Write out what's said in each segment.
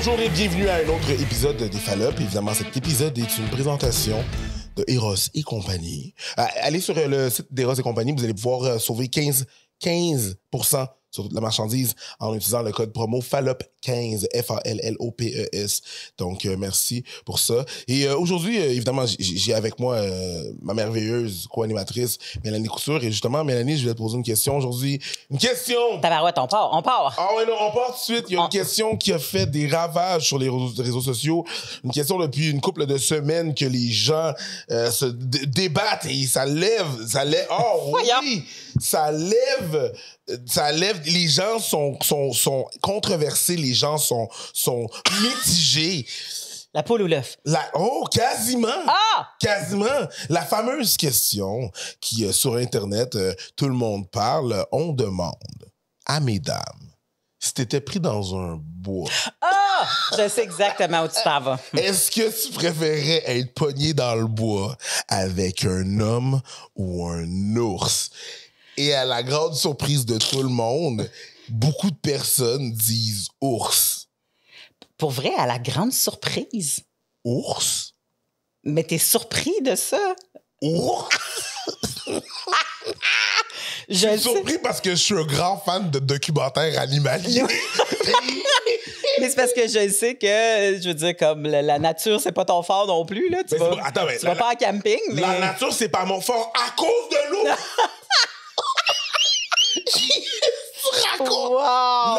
Bonjour et bienvenue à un autre épisode des Fallops. Évidemment, cet épisode est une présentation de Eros et compagnie. Allez sur le site d'Eros et compagnie, vous allez pouvoir sauver 15% sur toute la marchandise en utilisant le code promo FALLOP15, F-A-L-L-O-P-E-S. Donc, merci pour ça. Et aujourd'hui, évidemment, j'ai avec moi ma merveilleuse co-animatrice, Mélanie Couture. Et justement, Mélanie, je vais te poser une question aujourd'hui. Une question! Tabarouette, on part. Ah ouais, non, on part tout de suite. Il y a une question qui a fait des ravages sur les réseaux sociaux. Une question depuis une couple de semaines que les gens se débattent et ça lève. Oh oui! Ça lève. Les gens sont controversés, les gens sont mitigés. La poule ou l'œuf? Quasiment! Ah! Quasiment! La fameuse question qui, sur Internet, tout le monde parle, on demande à mesdames, si t'étais pris dans un bois... Ah! Je sais exactement où tu t'en vas. Est-ce que tu préférais être pogné dans le bois avec un homme ou un ours? Et à la grande surprise de tout le monde, beaucoup de personnes disent ours. Pour vrai, à la grande surprise. Ours? Mais t'es surpris de ça? Ours? Je suis surpris parce que je suis un grand fan de documentaires animaliers. Mais c'est parce que je sais que, je veux dire, comme la nature, c'est pas ton fort non plus. Là. Tu vas pas en camping. Mais... La nature, c'est pas mon fort à cause de l'eau. Wow!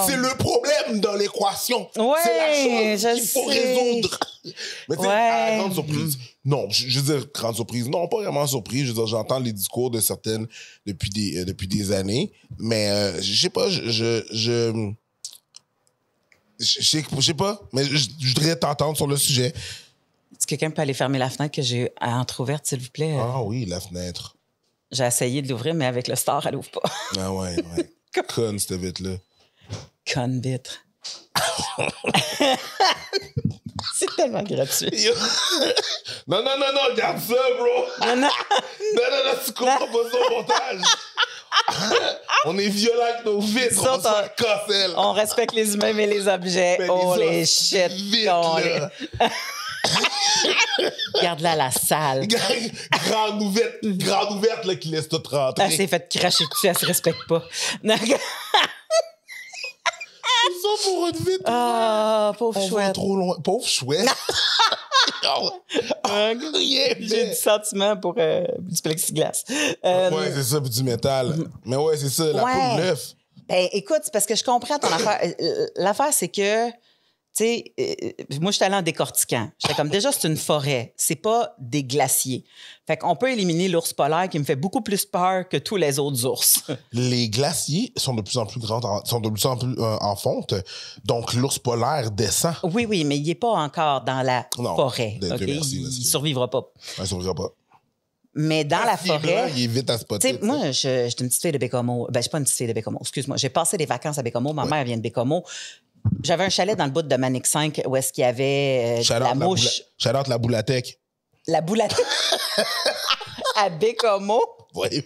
C'est le problème dans l'équation. Ouais, c'est la chose qu'il faut résoudre. Mais tu sais, à la grande surprise. Non, je veux dire, grande surprise. Non, pas vraiment surprise. Je veux dire, j'entends les discours de certaines depuis des années. Mais je sais pas, je sais pas, mais je voudrais t'entendre sur le sujet. Est-ce que quelqu'un peut aller fermer la fenêtre que j'ai entrouverte, s'il vous plaît? Ah oui, la fenêtre. J'ai essayé de l'ouvrir, mais avec le star, elle l'ouvre pas. Ah ouais. Conne, cette vitre-là. Conne vitre. C'est tellement gratuit. Non, regarde ça, bro. Non, tu comprends pas ça au montage. On est violents avec nos vitres, on va se faire casser. On respecte les humains, mais les objets, les shit. Regarde-la la salle. Grande ouverte là, qui laisse tout rentrer. Elle s'est fait cracher dessus, elle se respecte pas. C'est ça pour une vitre. Ah, pauvre chouette. On va trop loin. Pauvre chouette. J'ai du sentiment pour du plexiglas. Ouais, c'est ça, puis du métal. Mais ouais, c'est ça, la poule neuf. Ben, écoute, c'est parce que je comprends ton affaire. L'affaire, c'est que tu sais, moi, je suis allée en décortiquant. J'étais comme, déjà, c'est une forêt. C'est pas des glaciers. Fait qu'on peut éliminer l'ours polaire qui me fait beaucoup plus peur que tous les autres ours. Les glaciers sont de plus en plus grands, sont de plus en plus en fonte. Donc, l'ours polaire descend. Oui, mais il n'est pas encore dans la forêt. Okay? Merci, il ne survivra pas. Il ne survivra pas. Mais dans la forêt... Il est vite à spotter. Moi, j'étais une petite fille de Bécomo. Ben, je suis pas une petite fille de Bécomo, excuse-moi. J'ai passé des vacances à Bécomo. Ma mère vient de Bécomo. J'avais un chalet dans le bout de Manic 5 où est-ce qu'il y avait la mouche. Shout-out la Boulatec. La Boulatec? À Bécomo? Oui,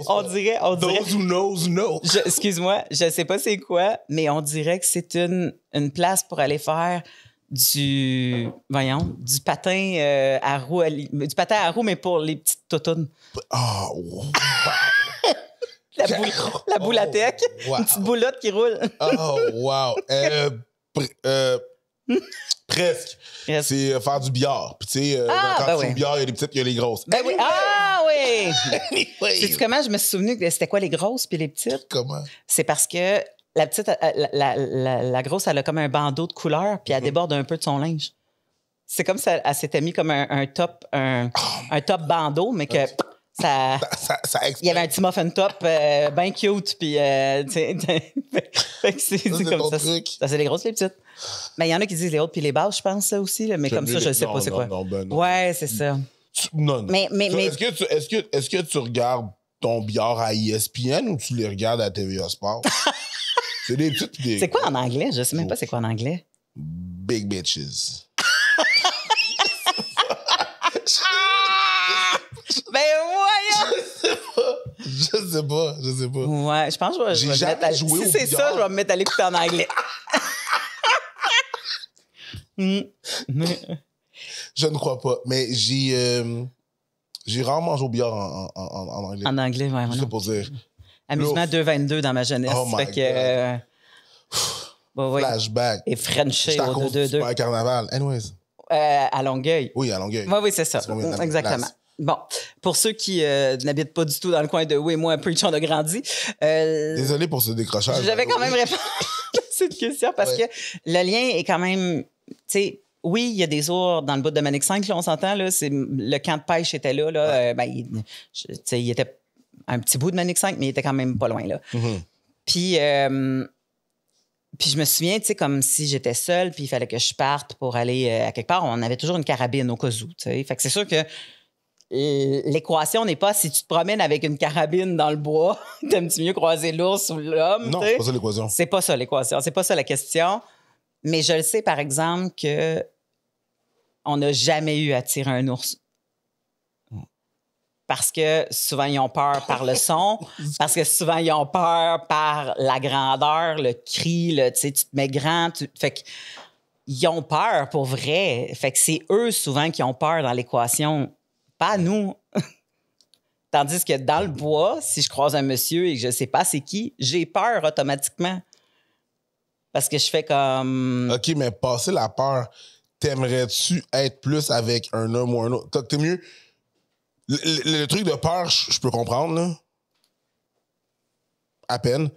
on dirait... Those who knows know. Excuse-moi, je sais pas c'est quoi, mais on dirait que c'est une place pour aller faire du patin à roue. Du patin à roue, mais pour les petites toutounes. Oh, La Boulatec. Wow. Une petite boulotte qui roule. Oh, wow. Presque. Yes. C'est faire du billard. Puis, tu sais, quand tu fais du billard, il y a les petites, il y a les grosses. Ben oui. Ah oui! Sais-tu comment je me suis souvenu que c'était quoi les grosses puis les petites? Comment? C'est parce que la petite, la grosse, elle a comme un bandeau de couleur puis elle déborde un peu de son linge. C'est comme si elle s'était mis comme un top top bandeau, mais que... Ça il y avait un petit muffin top bien cute, puis c'est comme ça. Ça, c'est les grosses, les petites. Mais il y en a qui disent les hautes puis les basses, je pense, ça aussi, là, mais comme ça, je ne sais pas c'est quoi. Non. Ouais, c'est ça. Non. Mais... Est-ce que tu regardes ton billard à ESPN ou tu les regardes à TVA Sport? C'est des petites... C'est quoi en anglais? Je ne sais même pas c'est quoi en anglais. Big bitches. Ben voyons! Je sais pas. Ouais, je pense que je vais J'ai me mettre à... jamais joué au Si c'est billard. ça, je vais me mettre à l'écouter en anglais. Mais... Je ne crois pas. Mais j'ai rarement joué au billard en anglais. En anglais, ouais. Juste pour dire. Amusement 2-22 dans ma jeunesse. Oh my fait que, ouais. Flashback. Et Frenché J'étais à au cause du 2-2-2. Super Carnaval. Anyways. À Longueuil. Oui, à Longueuil. Oui, c'est ça. C'est combien de Exactement. place? Bon, pour ceux qui n'habitent pas du tout dans le coin de où et moi, Preach, on a grandi. Désolé pour ce décrochage. J'avais quand même répondu à cette question parce que le lien est quand même, tu sais, oui, il y a des ours dans le bout de Manic 5, là, on s'entend, là, le camp de pêche était là, il était un petit bout de Manic 5, mais il était quand même pas loin, là. Mm-hmm. Puis je me souviens, tu sais, comme si j'étais seule, puis il fallait que je parte pour aller à quelque part, on avait toujours une carabine au cas où, tu sais. Fait que c'est sûr que l'équation n'est pas si tu te promènes avec une carabine dans le bois, t'aimes-tu mieux croiser l'ours ou l'homme? Non, c'est pas ça l'équation. C'est pas ça l'équation, c'est pas ça la question. Mais je le sais, par exemple, que on n'a jamais eu à tirer un ours. Parce que souvent, ils ont peur par le son, parce que souvent, ils ont peur par la grandeur, le cri, tu sais, tu te mets grand. Fait qu'ils ont peur pour vrai. Fait que c'est eux souvent qui ont peur dans l'équation, pas nous. Tandis que dans le bois, si je croise un monsieur et que je sais pas c'est qui, j'ai peur automatiquement. Parce que je fais comme... OK, mais passer la peur, t'aimerais-tu être plus avec un homme ou un autre? T'es mieux... Le truc de peur, je peux comprendre, là. À peine.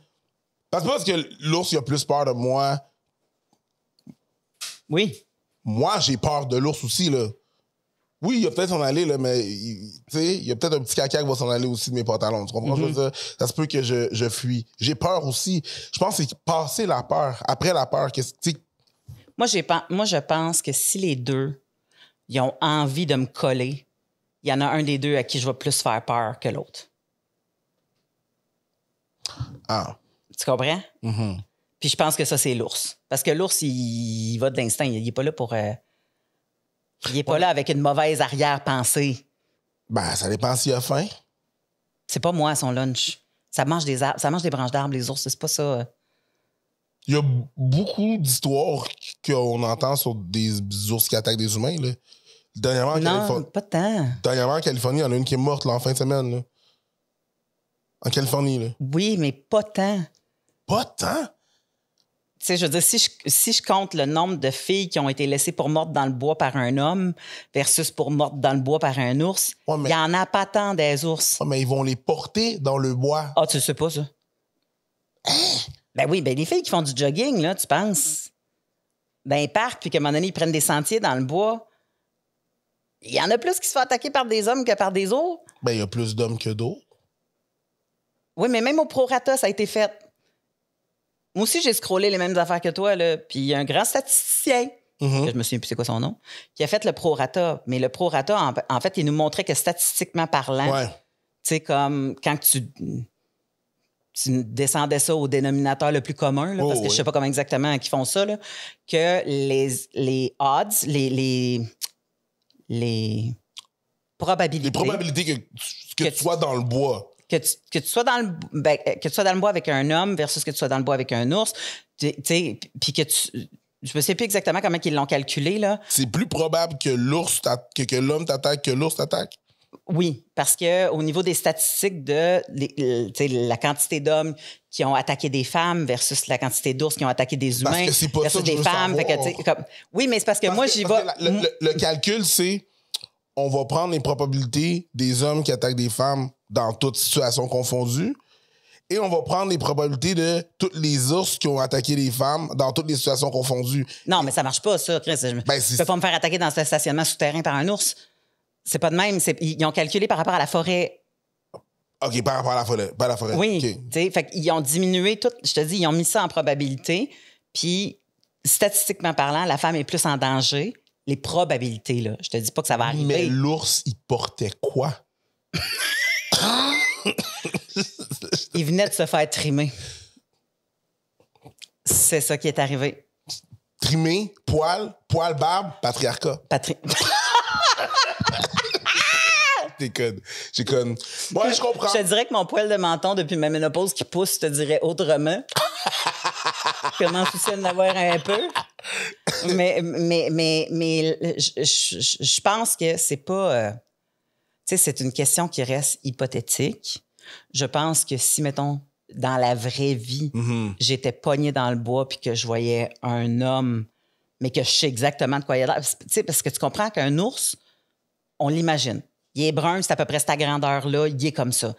Parce que l'ours, il a plus peur de moi. Oui. Moi, j'ai peur de l'ours aussi, là. Oui, il va peut-être s'en aller, là, mais tu sais, il y a peut-être un petit caca qui va s'en aller aussi de mes pantalons. Tu comprends ce que je veux dire? Ça se peut que je fuis. J'ai peur aussi. Je pense que c'est passer la peur. Après la peur, Moi, je pense que si les deux ils ont envie de me coller, il y en a un des deux à qui je vais plus faire peur que l'autre. Ah. Tu comprends? Mm-hmm. Puis je pense que ça, c'est l'ours. Parce que l'ours, il va de l'instinct. Il n'est pas là pour... il n'est pas là avec une mauvaise arrière-pensée. Ben, ça dépend s'il a faim. C'est pas moi, son lunch. Ça mange des arbres, ça mange des branches d'arbres, les ours. C'est pas ça. Il y a beaucoup d'histoires qu'on entend sur des ours qui attaquent des humains, là. Non, pas tant. Dernièrement, en Californie, il y en a une qui est morte là, en fin de semaine. Là. En Californie. Là. Oui, mais pas tant. Pas tant? Tu sais, je veux dire, si je compte le nombre de filles qui ont été laissées pour mortes dans le bois par un homme versus pour mortes dans le bois par un ours, il y en a pas tant des ours. Ouais, mais ils vont les porter dans le bois. Ah, tu sais pas ça? Ben oui, ben les filles qui font du jogging, là, tu penses, dans les parcs, puis qu'à un moment donné, ils prennent des sentiers dans le bois, il y en a plus qui se font attaquer par des hommes que par des autres. Ben, il y a plus d'hommes que d'autres. Oui, mais même au prorata, ça a été fait. Moi aussi, j'ai scrollé les mêmes affaires que toi, là. Puis il y a un grand statisticien, que je me souviens plus c'est quoi son nom, qui a fait le prorata. Mais le prorata, en fait, il nous montrait que statistiquement parlant, tu sais, comme quand tu descendais ça au dénominateur le plus commun, là, parce que je sais pas comment exactement ils font ça, là, que les odds, les probabilités... Les probabilités que tu sois dans le bois. Que tu sois dans le bois avec un homme versus que tu sois dans le bois avec un ours, tu sais, puis que tu... Je ne sais plus exactement comment ils l'ont calculé, là. C'est plus probable que l'ours que l'homme t'attaque que l'ours t'attaque? Oui, parce qu'au niveau des statistiques de la quantité d'hommes qui ont attaqué des femmes versus la quantité d'ours qui ont attaqué des humains parce que c'est pas versus ça que des femmes. Oui, mais c'est parce que moi, j'y vais... Le calcul, c'est on va prendre les probabilités des hommes qui attaquent des femmes dans toutes situations confondues et on va prendre les probabilités de tous les ours qui ont attaqué les femmes dans toutes les situations confondues. Non, mais ça marche pas, ça, Chris. Je peux pas me faire attaquer dans ce stationnement souterrain par un ours. C'est pas de même. Ils ont calculé par rapport à la forêt. OK, par rapport à la forêt. Pas la forêt. Oui. Okay. Fait qu'ils ont diminué tout. Je te dis, ils ont mis ça en probabilité. Puis, statistiquement parlant, la femme est plus en danger. Les probabilités, là. Je te dis pas que ça va arriver. Mais l'ours, il portait quoi? Il venait de se faire trimer. C'est ça qui est arrivé. Trimer, poil, barbe, patriarcat. T'es conne. J'ai conne. Ouais, je comprends. Je te dirais que mon poil de menton depuis ma ménopause qui pousse, je te dirais autrement. Je commence aussi à en avoir un peu. Mais je pense que c'est pas... tu sais, c'est une question qui reste hypothétique. Je pense que si, mettons, dans la vraie vie, j'étais pognée dans le bois puis que je voyais un homme, mais que je sais exactement de quoi il a l'air. Tu sais, parce que tu comprends qu'un ours, on l'imagine. Il est brun, c'est à peu près cette grandeur-là, il est comme ça.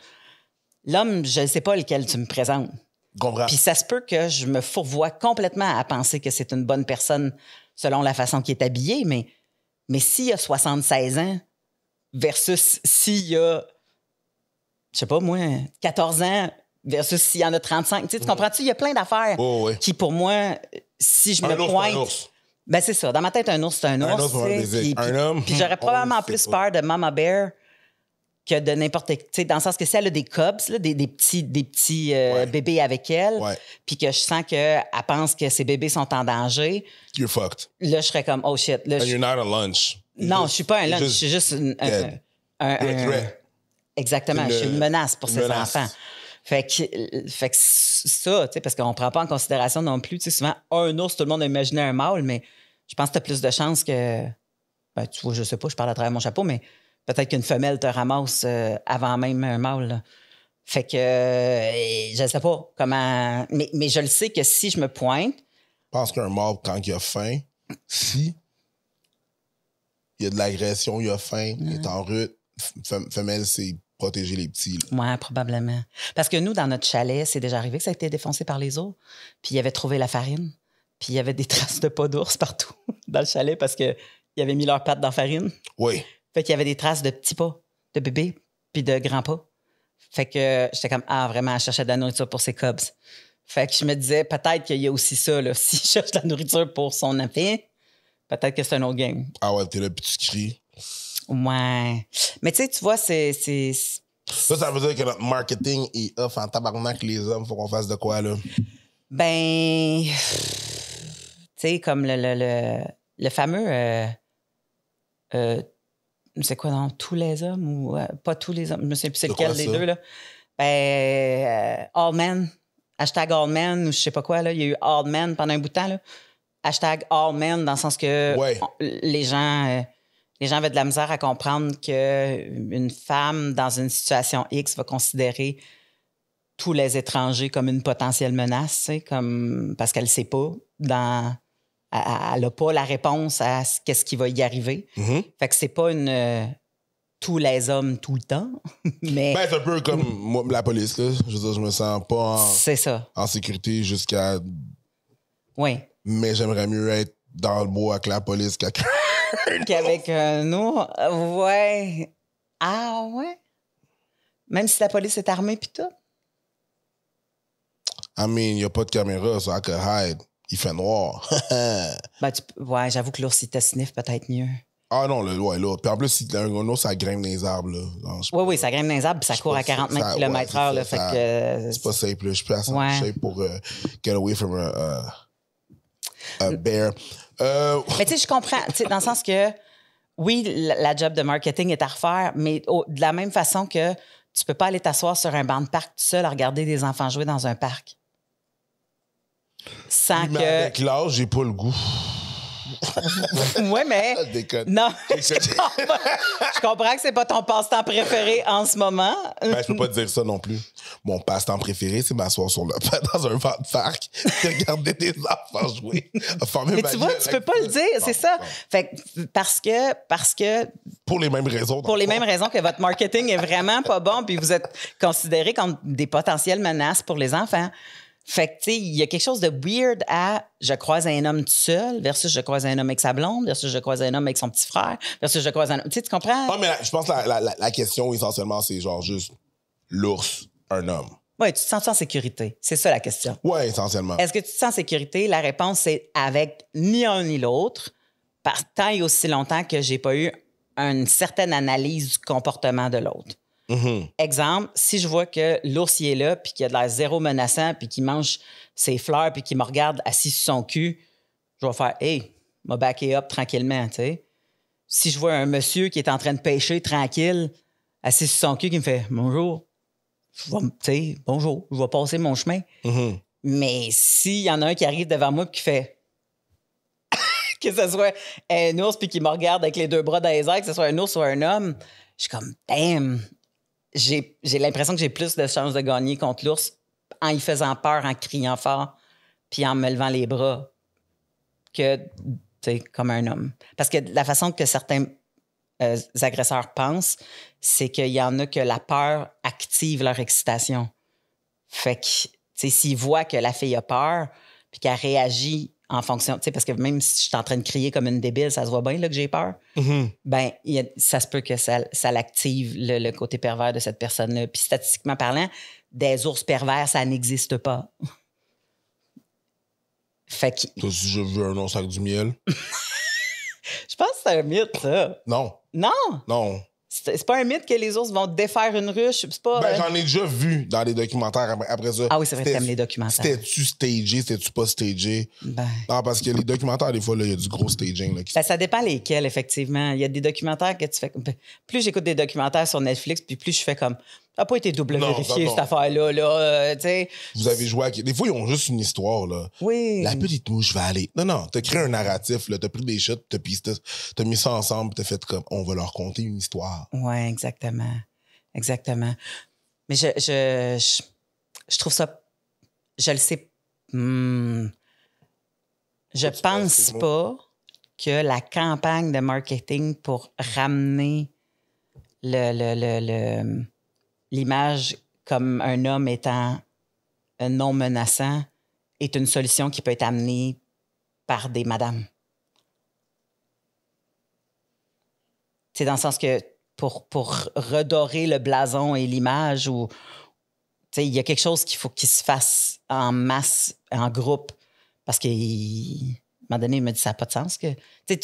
L'homme, je ne sais pas lequel tu me présentes. Comprends. Puis ça se peut que je me fourvoie complètement à penser que c'est une bonne personne selon la façon qu'il est habillé, mais s'il a 76 ans versus s'il y a, je sais pas moi, 14 ans versus s'il y en a 35. Tu comprends-tu? Il y a plein d'affaires qui, pour moi, si je me pointe... Ben c'est ça. Dans ma tête, un ours, c'est un ours. Un ours, un homme. Puis j'aurais probablement plus peur de Mama Bear que de n'importe... Tu sais, dans le sens que si elle a des cubs, là, des petits bébés avec elle, puis que je sens qu'elle pense que ses bébés sont en danger... You're fucked. Là, je serais comme, oh shit. Là, you're not a lunch. Non, je suis pas un lunch. Je suis juste un threat. Exactement. Je suis une menace pour ces enfants. Fait que ça, tu sais, parce qu'on prend pas en considération non plus, tu sais, souvent, un ours, tout le monde a imaginé un mâle, mais je pense que tu as plus de chances que, ben, tu vois, je sais pas, je parle à travers mon chapeau, mais peut-être qu'une femelle te ramasse avant même un mâle, là. Fait que, je sais pas comment, mais je le sais que si je me pointe... Je pense qu'un mâle, quand il a faim, si il y a de l'agression, il a faim, il est en rut, femelle, c'est protéger les petits. Oui, probablement. Parce que nous, dans notre chalet, c'est déjà arrivé que ça a été défoncé par les eaux. Puis ils avaient trouvé la farine. Puis il y avait des traces de pas d'ours partout dans le chalet parce qu'ils avaient mis leurs pattes dans la farine. Oui. Fait qu'il y avait des traces de petits pas, de bébés, puis de grands pas. Fait que j'étais comme, vraiment, elle cherchait de la nourriture pour ses cubs. Fait que je me disais, peut-être qu'il y a aussi ça, là. S'il cherche de la nourriture pour son enfant, peut-être que c'est un autre game. Ah ouais, t'es là, puis tu cries. Ouais. Mais tu sais, tu vois, c'est... Ça veut dire que notre marketing est off en tabarnak, les hommes. Faut qu'on fasse de quoi, là? Ben... Tu sais, comme le fameux... c'est quoi, non? Tous les hommes ou... pas tous les hommes. Je me souviens plus c'est lequel des deux, là. Ben... All Men. Hashtag All Men ou je sais pas quoi, là. Il y a eu All Men pendant un bout de temps, là. Hashtag All Men, dans le sens que les gens avaient de la misère à comprendre qu'une femme, dans une situation X, va considérer tous les étrangers comme une potentielle menace, parce qu'elle ne sait pas. Elle n'a pas la réponse à qu'est-ce qui va y arriver. Fait que c'est pas tous les hommes tout le temps. Mais ben, c'est un peu comme moi, la police. Là. Je veux dire, je me sens pas en sécurité jusqu'à... Oui. Mais j'aimerais mieux être dans le bois avec la police qu'avec nous. Ouais. Ah ouais? Même si la police est armée pis tout? I mean, il n'y a pas de caméra, so I could hide. Il fait noir. Ben, ouais, j'avoue que l'ours, il te sniffe peut-être mieux. Ah non, l'autre. Puis en plus, un ours, ça grimpe dans les arbres. Là. Oui, ça grimpe dans les arbres puis ça court à 40 km/h. C'est pas safe. Là. Je suis pas assez safe pour get away from a bear. Mais tu sais, je comprends. Dans le sens que, oui, la job de marketing est à refaire, mais de la même façon que tu peux pas aller t'asseoir sur un banc de parc tout seul à regarder des enfants jouer dans un parc. Sans mais que... avec l'âge, j'ai pas le goût. Oui, mais... Non, je comprends que c'est pas ton passe-temps préféré en ce moment. Ben, je peux pas te dire ça non plus. Mon passe-temps préféré, c'est m'asseoir dans un banc de parc et regarder des enfants jouer. Mais tu vois, tu peux pas le dire, c'est ça. Fait que, parce que... Pour les mêmes raisons. Pour les mêmes raisons que votre marketing est vraiment pas bon puis vous êtes considérés comme des potentielles menaces pour les enfants. Fait que, tu sais, il y a quelque chose de weird à je croise un homme tout seul versus je croise un homme avec sa blonde versus je croise un homme avec son petit frère versus je croise un homme... Tu sais, tu comprends? Non, mais je pense que la question, essentiellement, c'est genre juste l'ours, un homme. Oui, tu te sens en sécurité? C'est ça la question. Oui, essentiellement. Est-ce que tu te sens en sécurité? La réponse, c'est avec ni un ni l'autre, par tant et aussi longtemps que j'ai pas eu une certaine analyse du comportement de l'autre. Exemple, si je vois que l'ours il est là puis qu'il a de l'air zéro menaçant puis qu'il mange ses fleurs puis qu'il me regarde assis sur son cul, je vais faire « Hey, m'a backé up tranquillement, tu sais. » Si je vois un monsieur qui est en train de pêcher tranquille assis sur son cul qui me fait « Bonjour. » Bonjour, je vais passer mon chemin. Mhm. Mais s'il y en a un qui arrive devant moi et qui fait que ce soit un ours puis qui me regarde avec les deux bras dans les airs, que ce soit un ours ou un homme, je suis comme « Damn! » J'ai l'impression que j'ai plus de chances de gagner contre l'ours en y faisant peur, en criant fort puis en me levant les bras que, comme un homme. Parce que la façon que certains agresseurs pensent, c'est qu'il y en a que la peur active leur excitation. Fait que, s'ils voient que la fille a peur puis qu'elle réagit en fonction, parce que même si je suis en train de crier comme une débile, ça se voit bien là, que j'ai peur, ben ça se peut que ça l'active le côté pervers de cette personne-là. Puis statistiquement parlant, des ours pervers, ça n'existe pas. Fait que... Toi, si je veux un ours avec du miel? Je pense que c'est un mythe, ça. Non. Non! Non. C'est pas un mythe que les ours vont défaire une ruche. C'est pas. J'en ai déjà vu dans les documentaires après ça. Ah oui, c'est vrai que t'aimes les documentaires. C'était-tu stagé, c'était-tu pas stagé? Non, parce que les documentaires, des fois, il y a du gros staging. Là, ça dépend lesquels, effectivement. Il y a des documentaires que tu fais. Plus j'écoute des documentaires sur Netflix, puis plus je fais comme. Ça n'a pas été double vérifié, cette affaire-là. Là, vous avez joué à. Des fois, ils ont juste une histoire. Là. Oui. La petite mouche va aller. Non, t'as créé un narratif, t'as pris des chutes, t'as mis ça ensemble, t'as fait comme on va leur conter une histoire. Oui, exactement. Exactement. Mais je trouve ça. Je le sais. Je pense pas que la campagne de marketing pour ramener l'image comme un homme étant non menaçant est une solution qui peut être amenée par des madames. C'est dans le sens que pour redorer le blason et l'image, ou il y a quelque chose qu'il faut qu'il se fasse en masse, en groupe, parce qu'à un moment donné, il me dit ça n'a pas de sens. Que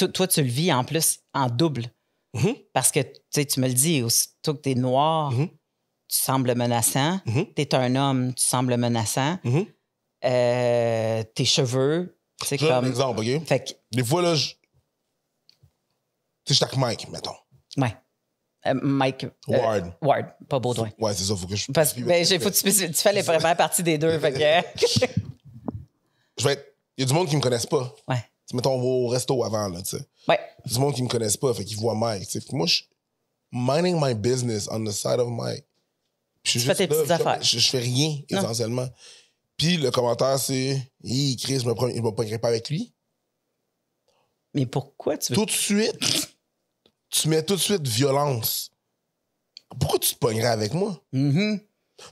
toi, tu le vis en plus en double. Mm-hmm. Parce que tu me le dis, aussitôt que tu es noir, tu sembles menaçant. Tu es un homme, tu sembles menaçant. Tes cheveux, c'est comme... un exemple, OK? Fait que... Des fois, là, je suis avec Mike, mettons. Ouais. Mike... Ward. Ward, pas Baudouin. Ouais, c'est ça, faut que je... Parce que tu fais les premières parties des deux, fait que... Il y a du monde qui me connaissent pas. Ouais. Mettons, on va au resto avant, là, tu sais. Ouais. Il y a du monde qui me connaissent pas, fait qu'ils voient Mike, tu sais. Moi, je suis minding my business on the side of Mike. Tu fais tes petites affaires. Je fais rien, essentiellement. Puis le commentaire, c'est « Chris, je me pognerai pas avec lui. » Mais pourquoi tu veux... Tout de suite, tu mets tout de suite violence. Pourquoi tu te pognerais avec moi?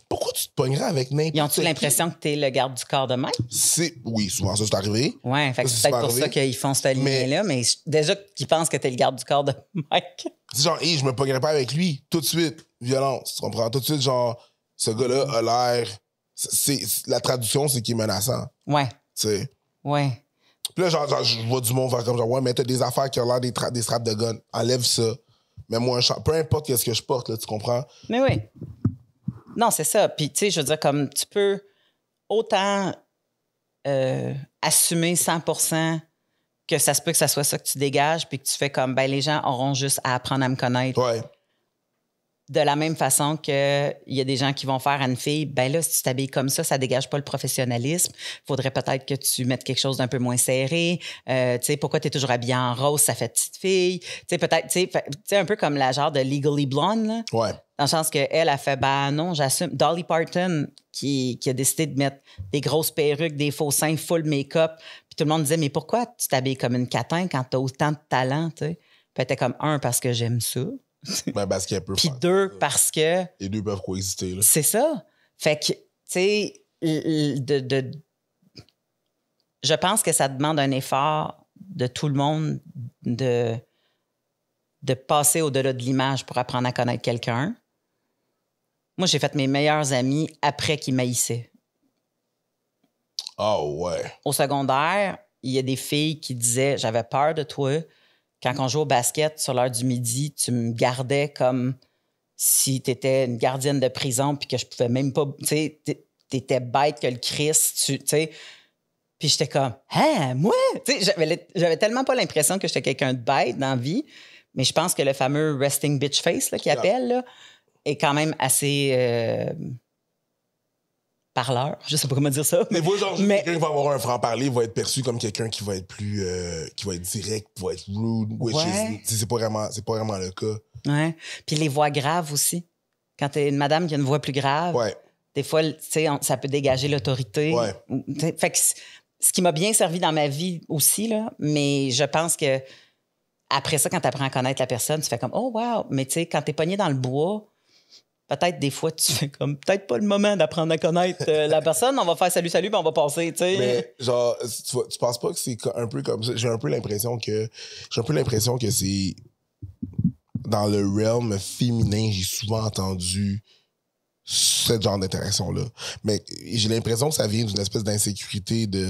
Pourquoi tu te pognerais avec n'importe qui? Ils ont-tu l'impression que t'es le garde du corps de Mike? Oui, souvent ça, c'est arrivé. Ouais, fait que c'est peut-être pour ça qu'ils font cette ligne-là, mais déjà qu'ils pensent que t'es le garde du corps de Mike. C'est genre, je me pognerais pas avec lui. Tout de suite, violence. Tu comprends? Tout de suite, genre, ce gars-là a l'air... La traduction, c'est qu'il est menaçant. Ouais. Tu sais. Ouais. Puis là, genre, je vois du monde faire comme genre, ouais, mais t'as des affaires qui ont l'air des straps de gun. Enlève ça. Mets-moi un champ. Peu importe ce que je porte, là, tu comprends? Mais oui. Non, c'est ça. Puis, tu sais, je veux dire, comme tu peux autant assumer 100% que ça se peut que ça soit ça que tu dégages, puis que tu fais comme, ben les gens auront juste à apprendre à me connaître. Ouais. De la même façon qu'il y a des gens qui vont faire à une fille, ben là, si tu t'habilles comme ça dégage pas le professionnalisme. Faudrait peut-être que tu mettes quelque chose d'un peu moins serré. Tu sais, pourquoi tu es toujours habillée en rose, ça fait petite fille. Tu sais, peut-être, tu sais, un peu comme la genre de Legally Blonde, là. Ouais. Dans le sens qu'elle a fait, ben non, j'assume. Dolly Parton, qui a décidé de mettre des grosses perruques, des faux seins, full make-up. Puis tout le monde disait, mais pourquoi tu t'habilles comme une catin quand tu as autant de talent, tu sais? Puis elle était comme, parce que j'aime ça. Ben, parce qu'elle peut puis faire deux, ça. parce que... Les deux peuvent coexister, là. C'est ça. Fait que, tu sais, je pense que ça demande un effort de tout le monde de passer au-delà de l'image pour apprendre à connaître quelqu'un. Moi, j'ai fait mes meilleurs amis après qu'ils m'haïssaient. Oh, ouais. Au secondaire, il y a des filles qui disaient « J'avais peur de toi. » Quand on jouait au basket sur l'heure du midi, tu me gardais comme si tu étais une gardienne de prison puis que je pouvais même pas... Tu sais, t'étais bête que le Christ, tu sais. Puis j'étais comme « Hein, moi? » Tu sais, j'avais tellement pas l'impression que j'étais quelqu'un de bête dans la vie, mais je pense que le fameux resting bitch face là, qu'il appelle, là, est quand même assez parleur. Je sais pas comment dire ça. Mais quelqu'un qui va avoir un franc-parler va être perçu comme quelqu'un qui va être plus... qui va être direct, qui va être rude, c'est pas vraiment le cas. Ouais. Puis les voix graves aussi. Quand t'es une madame qui a une voix plus grave, des fois, tu sais, ça peut dégager l'autorité. Ouais. Fait que ce qui m'a bien servi dans ma vie aussi, là, mais je pense que après ça, quand tu apprends à connaître la personne, tu fais comme « Oh, wow! » Mais tu sais, quand t'es pogné dans le bois, peut-être des fois, tu fais comme « Peut-être pas le moment d'apprendre à connaître la personne. On va faire salut, salut, puis on va passer. » Mais genre, tu penses pas que c'est un peu comme ça? J'ai un peu l'impression que c'est... Dans le realm féminin, j'ai souvent entendu ce genre d'interaction-là. Mais j'ai l'impression que ça vient d'une espèce d'insécurité de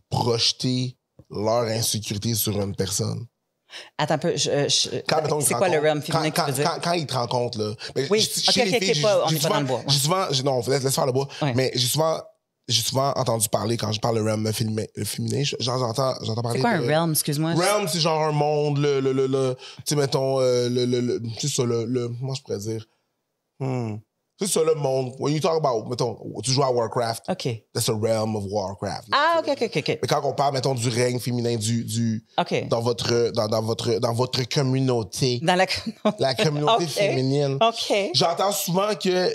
projeter leur insécurité sur une personne. Attends un peu. C'est quoi le realm féminin que tu veux dire? Quand ils te rencontrent, là. Oui, OK, on n'est pas dans le bois. Non, laisse faire le bois. Ouais. Mais j'ai souvent entendu parler, quand je parle de realm féminin, j'entends parler. C'est quoi un realm, excuse-moi? Realm, c'est genre un monde, tu sais, mettons, c'est ça, comment je pourrais dire? C'est ça, le monde. When you talk about, mettons, tu joues à Warcraft. OK. That's a realm of Warcraft. Ah, OK. Mais quand on parle, mettons, du règne féminin, OK. dans votre communauté. Dans la communauté féminine. OK. J'entends souvent que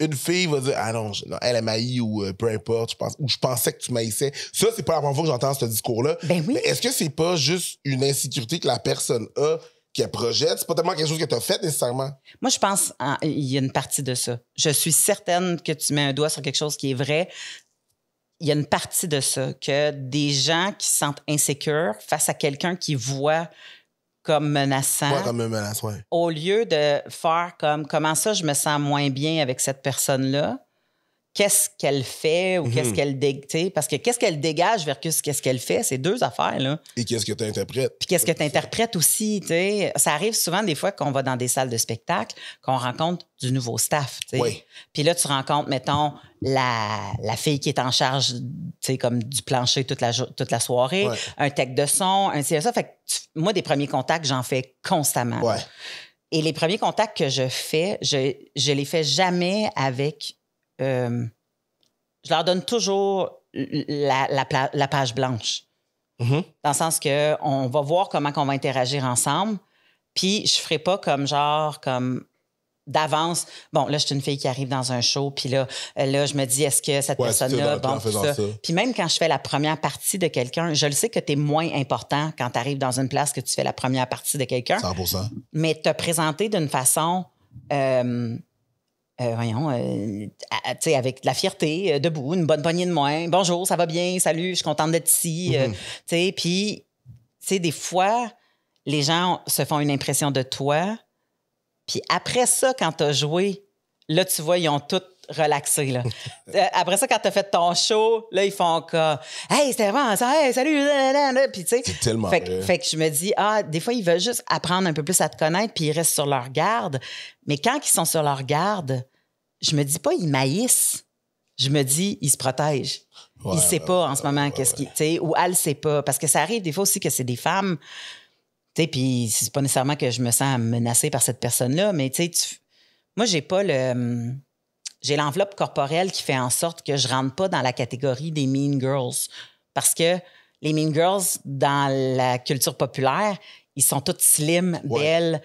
une fille va dire « Ah non, elle m'haït ou peu importe, je pensais que tu m'haïssais. » Ça, c'est pas la première fois que j'entends ce discours-là. Ben oui. Mais est-ce que c'est pas juste une insécurité que la personne a, qu'elle projette? C'est pas tellement quelque chose que tu as fait nécessairement. Moi, je pense qu'il y a une partie de ça. Je suis certaine que tu mets un doigt sur quelque chose qui est vrai. Il y a une partie de ça, que des gens qui se sentent insécures face à quelqu'un qui voit comme menaçant. Ouais, comme une menace, ouais. Au lieu de faire comme comment ça, je me sens moins bien avec cette personne-là, qu'est-ce qu'elle fait ou qu'est-ce qu'elle dégage. Parce que qu'est-ce qu'elle dégage versus qu'est-ce qu'elle fait, c'est deux affaires, là. Et qu'est-ce que tu interprètes? Puis qu'est-ce que tu interprètes aussi, tu sais. Ça arrive souvent des fois qu'on va dans des salles de spectacle, qu'on rencontre du nouveau staff, tu sais. Oui. Puis là, tu rencontres, mettons, la fille qui est en charge, tu sais, comme du plancher toute la soirée, un tech de son, un ci, ça. Fait que moi, des premiers contacts, j'en fais constamment. Ouais. Et les premiers contacts que je fais, je les fais jamais avec... je leur donne toujours la page blanche. Mm-hmm. Dans le sens que on va voir comment on va interagir ensemble. Puis je ferai pas comme d'avance. Bon, là, je suis une fille qui arrive dans un show, puis là, je me dis, est-ce que cette personne-là... Bon, ça. Puis même quand je fais la première partie de quelqu'un, je le sais que tu es moins important quand tu arrives dans une place que tu fais la première partie de quelqu'un. 100%. Mais te présenter d'une façon... tu sais, avec de la fierté, debout, une bonne poignée de main. Bonjour, ça va bien, salut, je suis contente d'être ici. Tu sais, puis, tu sais, des fois, les gens se font une impression de toi. Puis après ça, quand tu as joué, là, tu vois, ils ont tout relaxé, là. Après ça, quand tu as fait ton show, là, ils font comme « Hey, c'était vraiment ça, hey, salut! » Puis, tu sais, c'est tellement fait que je me dis, des fois, ils veulent juste apprendre un peu plus à te connaître, puis ils restent sur leur garde. Mais quand ils sont sur leur garde, je me dis pas ils maïssent. Je me dis, ils se protègent. Il sait pas en ce moment qu'est-ce qu'il... Tu sais, ou elle sait pas. Parce que ça arrive des fois aussi que c'est des femmes... Tu sais, puis c'est pas nécessairement que je me sens menacée par cette personne-là, mais tu sais, moi, j'ai pas le... J'ai l'enveloppe corporelle qui fait en sorte que je rentre pas dans la catégorie des mean girls. Parce que les mean girls, dans la culture populaire, ils sont toutes slim, belles,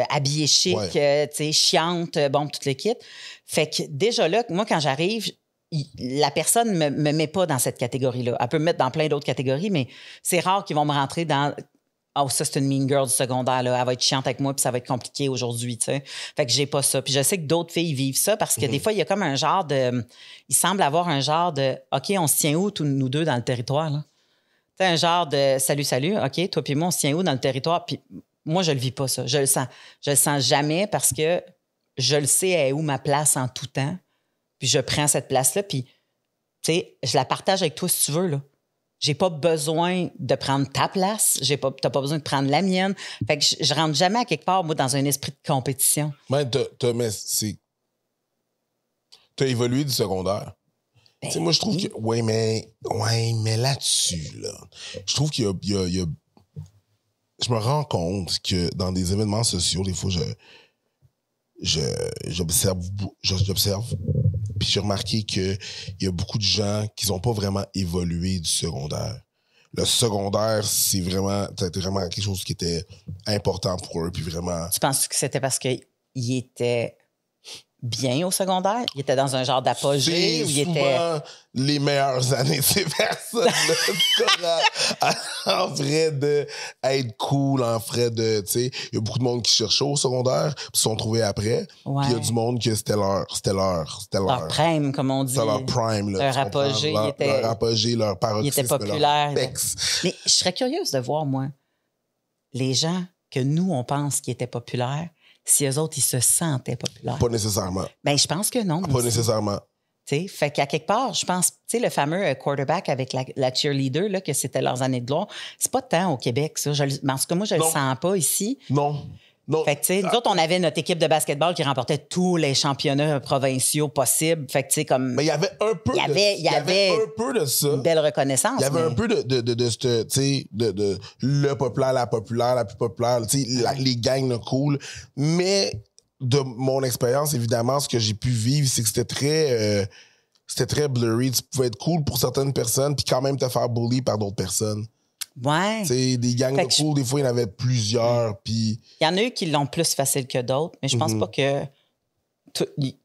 habillées chic, tu sais, chiantes, bon, toute l'équipe. Fait que déjà là, moi, quand j'arrive... La personne me met pas dans cette catégorie-là. Elle peut me mettre dans plein d'autres catégories, mais c'est rare qu'ils vont me rentrer dans... Oh, ça, c'est une mean girl du secondaire, là. Elle va être chiante avec moi, puis ça va être compliqué aujourd'hui, tu sais. Fait que j'ai pas ça. Puis je sais que d'autres filles vivent ça parce que des fois, il y a comme un genre de... Il semble avoir un genre de... OK, on se tient où, tous nous deux, dans le territoire, là? Tu sais, un genre de salut, salut. OK, toi puis moi, on se tient où dans le territoire? Puis moi, je le vis pas, ça. Je le sens. Je le sens jamais parce que je le sais elle est où ma place en tout temps. Puis je prends cette place-là, puis, tu sais, je la partage avec toi si tu veux, là. J'ai pas besoin de prendre ta place. T'as pas besoin de prendre la mienne. Fait que je rentre jamais à quelque part, moi, dans un esprit de compétition. Mais t'as évolué du secondaire. Tu sais, moi, je trouve que... Ouais, mais là-dessus, là, je trouve qu'il y a je me rends compte que dans des événements sociaux, des fois, j'observe, puis j'ai remarqué qu'il y a beaucoup de gens qui n'ont pas vraiment évolué du secondaire. Le secondaire, c'était vraiment quelque chose qui était important pour eux, puis vraiment... Tu penses que c'était parce qu'il était bien au secondaire? Il était dans un genre d'apogée? C'est souvent les meilleures années de ces personnes-là. En vrai de être cool, en vrai de... Tu sais, il y a beaucoup de monde qui cherchait au secondaire, puis se sont trouvés après. Ouais. Puis il y a du monde que c'était leur prime, comme on dit. C'était leur prime. Là, leur apogée. Leur apogée, leur paroxysme. Il était populaire. Mais je serais curieuse de voir, moi, les gens que nous, on pense qui étaient populaires, si eux autres, ils se sentaient populaires. Pas nécessairement. Ben, je pense que non. Pas nécessairement. T'sais, fait qu'à quelque part, je pense, tu sais, le fameux quarterback avec la cheerleader, là, que c'était leurs années de gloire, c'est pas tant au Québec, ça. En tout cas, moi, je le sens pas ici. Non. Fait que, tu sais, nous autres, on avait notre équipe de basketball qui remportait tous les championnats provinciaux possibles. Fait que, tu sais, comme. Mais il y avait un peu il y avait un peu de ça. Une belle reconnaissance. Il y avait un peu de tu sais, de le populaire, la plus populaire, tu sais, les gangs de cool. Mais de mon expérience, évidemment, ce que j'ai pu vivre, c'est que c'était très blurry. Tu pouvais être cool pour certaines personnes, puis quand même te faire bully par d'autres personnes. Ouais. Tu sais, des gangs de cool, des fois, il y en avait plusieurs, puis... Il y en a eu qui l'ont plus facile que d'autres, mais je pense pas que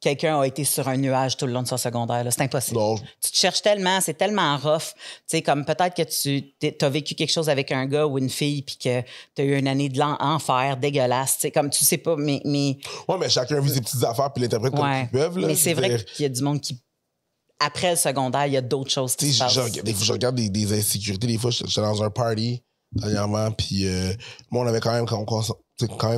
quelqu'un a été sur un nuage tout le long de son secondaire. Là. C'est impossible. Non. Tu te cherches tellement, c'est tellement rough. Tu sais, comme peut-être que tu as vécu quelque chose avec un gars ou une fille puis que tu as eu une année de l'enfer dégueulasse. Tu sais, comme tu sais pas, mais... Ouais, mais chacun vit ses petites affaires puis l'interprète comme ils peuvent. Là, mais c'est vrai qu'il y a du monde qui... Après le secondaire, il y a d'autres choses qui se passent. Je regarde des insécurités. Des fois, j'étais dans un party dernièrement, puis moi, on avait quand même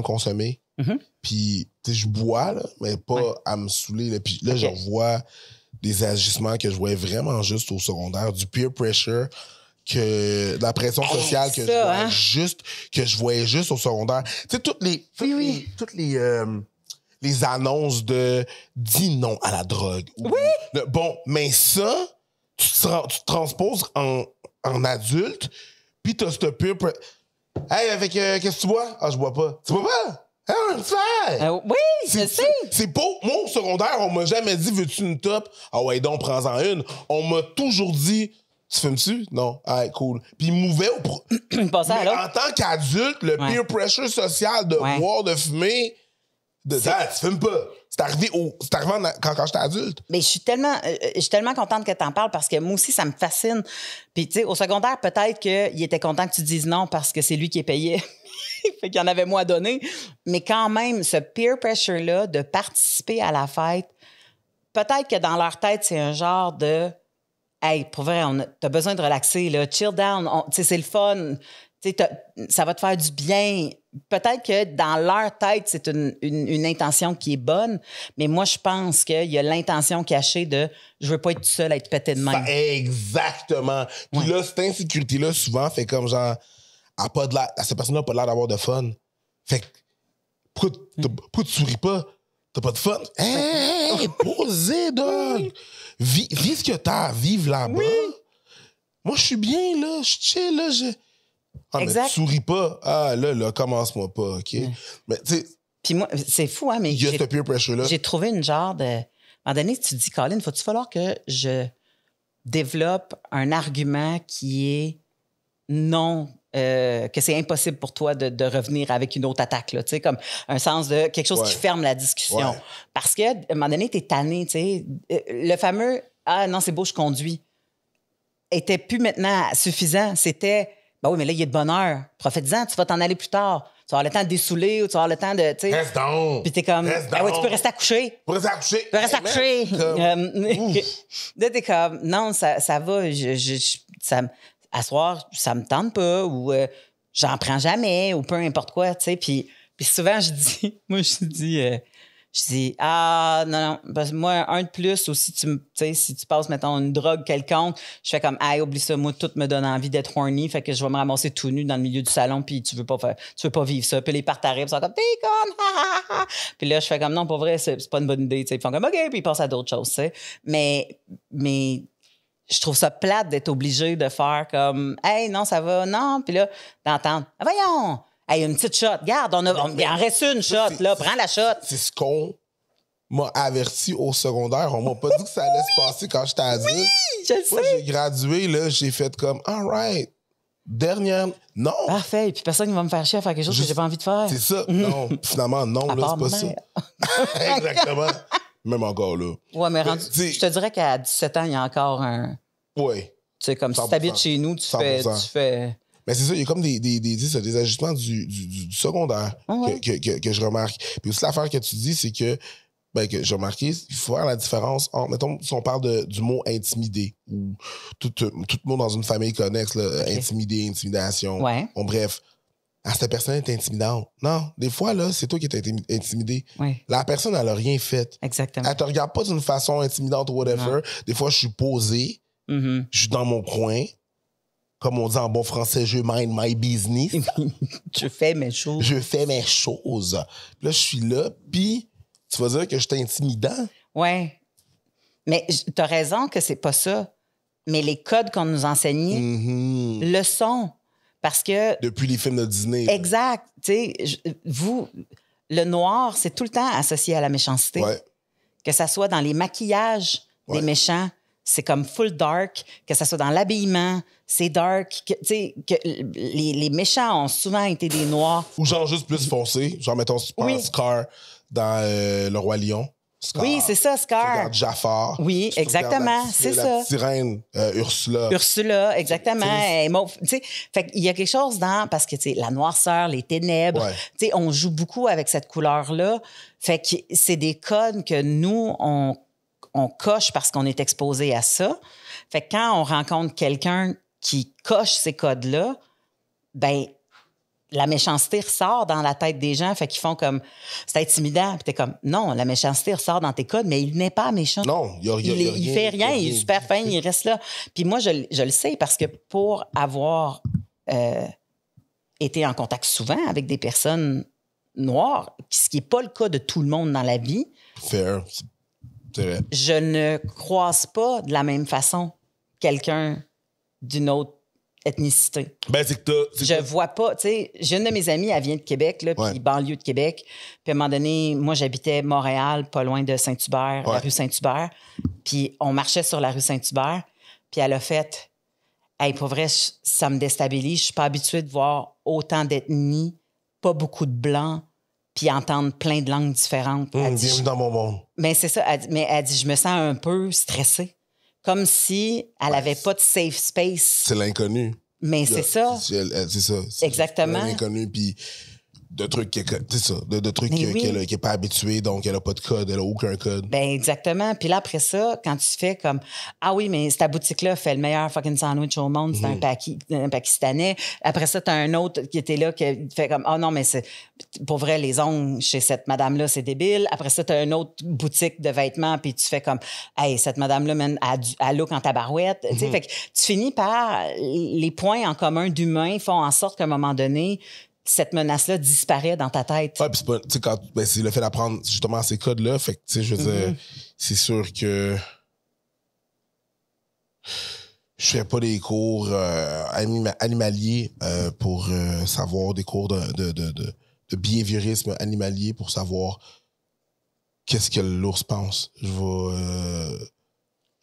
consommé. Mm-hmm. Puis, tu sais, je bois, là, mais pas à me saouler. Là. Puis là, je revois des agissements que je voyais vraiment juste au secondaire, du peer pressure, de la pression sociale que je voyais juste au secondaire. Tu sais, toutes les annonces de « dis non à la drogue ». Oui! Bon, mais ça, tu te transposes en adulte, puis t'as ce peer pressure. Hey, avec qu'est-ce que tu bois? Ah, je bois pas. Tu bois pas? Oui, je sais. C'est pas... Moi, au secondaire, on m'a jamais dit « Veux-tu une top? » Ah ouais, donc, prends-en une. On m'a toujours dit « Tu fumes-tu? » Non. Ah, cool. Puis il mouvait Mais en tant qu'adulte, le peer pressure social de boire, de fumer, tu fumes pas. C'est arrivé quand j'étais adulte. Mais je suis tellement contente que tu en parles parce que moi aussi, ça me fascine. Puis, tu sais, au secondaire, peut-être qu'il était content que tu dises non parce que c'est lui qui est payé. Fait qu'il y en avait moins à donner. Mais quand même, ce peer pressure-là de participer à la fête, peut-être que dans leur tête, c'est un genre de « Hey, pour vrai, t'as besoin de relaxer, là. Chill down. Tu sais, c'est le fun. Tu sais, ça va te faire du bien. » Peut-être que dans leur tête, c'est une intention qui est bonne, mais moi, je pense qu'il y a l'intention cachée de « Je veux pas être tout seul à être pété de main. » Exactement. Puis là, cette insécurité-là, souvent, fait comme genre... cette personne-là n'a pas l'air d'avoir de fun. Fait que, pourquoi tu souris pas? T'as pas de fun? Hey, posez, dog! Vis ce que t'as à vivre là-bas. Oui. Moi, je suis bien, là. Je chill, là. Ah, exact. Mais tu souris pas. Ah, là, commence-moi pas, OK? Mais, tu sais... Puis moi, c'est fou, hein, mais... Il y a ce peer pressure-là. J'ai trouvé une genre de... À un moment donné, tu te dis, Colin, faut-il falloir que je développe un argument qui est non... que c'est impossible pour toi de revenir avec une autre attaque, là, tu sais, comme un sens de quelque chose qui ferme la discussion. Ouais. Parce qu'à un moment donné, t'es tanné, tu sais. Le fameux « Ah non, c'est beau, je conduis » était plus maintenant suffisant. C'était « Ben oui, mais là, il est de bonne heure. Profite-en, tu vas t'en aller plus tard. Tu vas avoir le temps de dessouler ou tu vas avoir le temps de... » Reste donc! Puis t'es comme « Ah ouais, tu peux rester à coucher. » Tu peux rester à coucher. Là, t'es comme « Non, ça va, à soir, ça me tente pas, ou j'en prends jamais, ou peu importe quoi, tu sais. Puis souvent, je dis, ah, non, parce que moi, un de plus, ou si tu passes, mettons, une drogue quelconque, je fais comme, ah, oublie ça, moi, tout me donne envie d'être horny, fait que je vais me ramasser tout nu dans le milieu du salon, puis tu veux pas vivre ça. Puis les parts t'arrivent, ils sont comme, t'es con, ha, ha, ha. Puis là, je fais comme, non, pour vrai, c'est pas une bonne idée, tu sais. Ils font comme, OK, puis ils passent à d'autres choses, tu sais. Mais je trouve ça plate d'être obligé de faire comme « Hey, non, ça va, non. » Puis là, d'entendre « Voyons, Hey, une petite shot. Regarde, il en reste une shot, là. Prends la shot. C'est ce qu'on m'a averti au secondaire. On m'a pas dit que ça allait se passer quand j'étais adulte. Oui, je le Moi, sais. j'ai gradué, là, j'ai fait comme, all right, dernière... Non, Parfait. Et puis personne ne va me faire chier à faire quelque chose que j'ai pas envie de faire. c'est ça. Non, finalement, non, À là, part c'est pas ma ça. mère. Exactement. Même encore, là. Ouais, mais rendu, Tu sais- je te dirais qu'à 17 ans, il y a encore un... Ouais. Tu sais, comme si 100%. tu habites chez nous, tu 100%. fais... Mais c'est ça, il y a comme des ajustements du secondaire Ouais. que je remarque. Puis aussi, l'affaire que tu dis, c'est que j'ai remarqué, il faut faire la différence entre, mettons, si on parle du mot intimider, ou tout le monde dans une famille connexe, là, intimider, intimidation. Ouais. Bon, bref, cette personne est intimidante. Non, des fois, là, c'est toi qui es intimidé. Oui, La personne, elle a rien fait. exactement. Elle te regarde pas d'une façon intimidante ou whatever. Non. Des fois, je suis posé, Mhm. je suis dans mon coin. Comme on dit en bon français, je mind my business. Je fais mes choses. Je fais mes choses. Puis là, je suis là, puis tu vas dire que je suis intimidant. Ouais. Mais tu as raison que c'est pas ça. Mais les codes qu'on nous enseignait Mhm. le sont. Parce que, Depuis les films de Disney. exact, tu sais, vous, le noir, c'est tout le temps associé à la méchanceté. Ouais. Que ça soit dans les maquillages Ouais. des méchants, c'est comme full dark. Que ça soit dans l'habillement, c'est dark. Tu sais, que les méchants ont souvent été des noirs. Ou genre juste plus foncé. Genre, mettons, si tu Oui. penses Scar dans Le Roi Lion. Scar. Oui, c'est ça, Tu Scar. regardes Jafar. Oui, Tu regardes exactement, la c'est la ça. petite sirène, Ursula. Ursula, exactement. Tu sais, Elle est mauve. Tu sais, fait qu'il y a quelque chose dans... Parce que, tu sais, la noirceur, les ténèbres, Ouais. tu sais, on joue beaucoup avec cette couleur-là. Fait que c'est des codes que nous, on coche parce qu'on est exposé à ça. Fait que quand on rencontre quelqu'un qui coche ces codes-là, ben la méchanceté ressort dans la tête des gens. Fait qu'ils font comme... C'est intimidant. Puis t'es comme... Non, la méchanceté ressort dans tes codes, mais il n'est pas méchant. Non, il y a rien. Il fait rien, il est super fin, il reste là. Puis moi, je le sais parce que pour avoir été en contact souvent avec des personnes noires, ce qui n'est pas le cas de tout le monde dans la vie, Fair. C'est vrai. je ne croise pas de la même façon quelqu'un d'une autre ethnicité. Ben, c'est que t'as... Je vois pas, tu sais, j'ai une de mes amies, elle vient de Québec, là, puis Ouais. banlieue de Québec. Puis à un moment donné, moi, j'habitais Montréal, pas loin de Saint-Hubert, la Ouais. rue Saint-Hubert. Puis on marchait sur la rue Saint-Hubert, puis elle a fait « Hey, pour vrai, ça me déstabilise. Je suis pas habituée de voir autant d'ethnies, pas beaucoup de blancs, puis entendre plein de langues différentes. Elle dit, Bienvenue dans mon monde. mais c'est ça. Elle dit, je me sens un peu stressée. Comme si elle avait pas de safe space. C'est l'inconnu. Mais c'est ça. C'est ça. C'est Exactement. l'inconnu, puis de trucs c'est ça, de trucs Mais oui. qu'elle n'est pas habituée, donc elle n'a pas de code, elle n'a aucun code. Ben exactement. Puis là, après ça, quand tu fais comme « Ah oui, mais cette boutique-là fait le meilleur fucking sandwich au monde, c'est un Pakistanais. » Après ça, t'as un autre qui était là qui fait comme « Ah non, mais c'est pour vrai, les ongles chez cette madame-là, c'est débile. » Après ça, t'as une autre boutique de vêtements, puis tu fais comme « Hey, cette madame-là, man, elle look en tabarouette. Tu sais, fait que tu finis par... Les points en commun d'humains font en sorte qu'à un moment donné, cette menace-là disparaît dans ta tête. Ouais, puis c'est pas, tu sais, c'est le fait d'apprendre justement ces codes-là, fait que, tu sais, je veux dire, c'est sûr que je fais pas des cours animaliers pour savoir des cours de behaviorisme animalier pour savoir qu'est-ce que l'ours pense. Je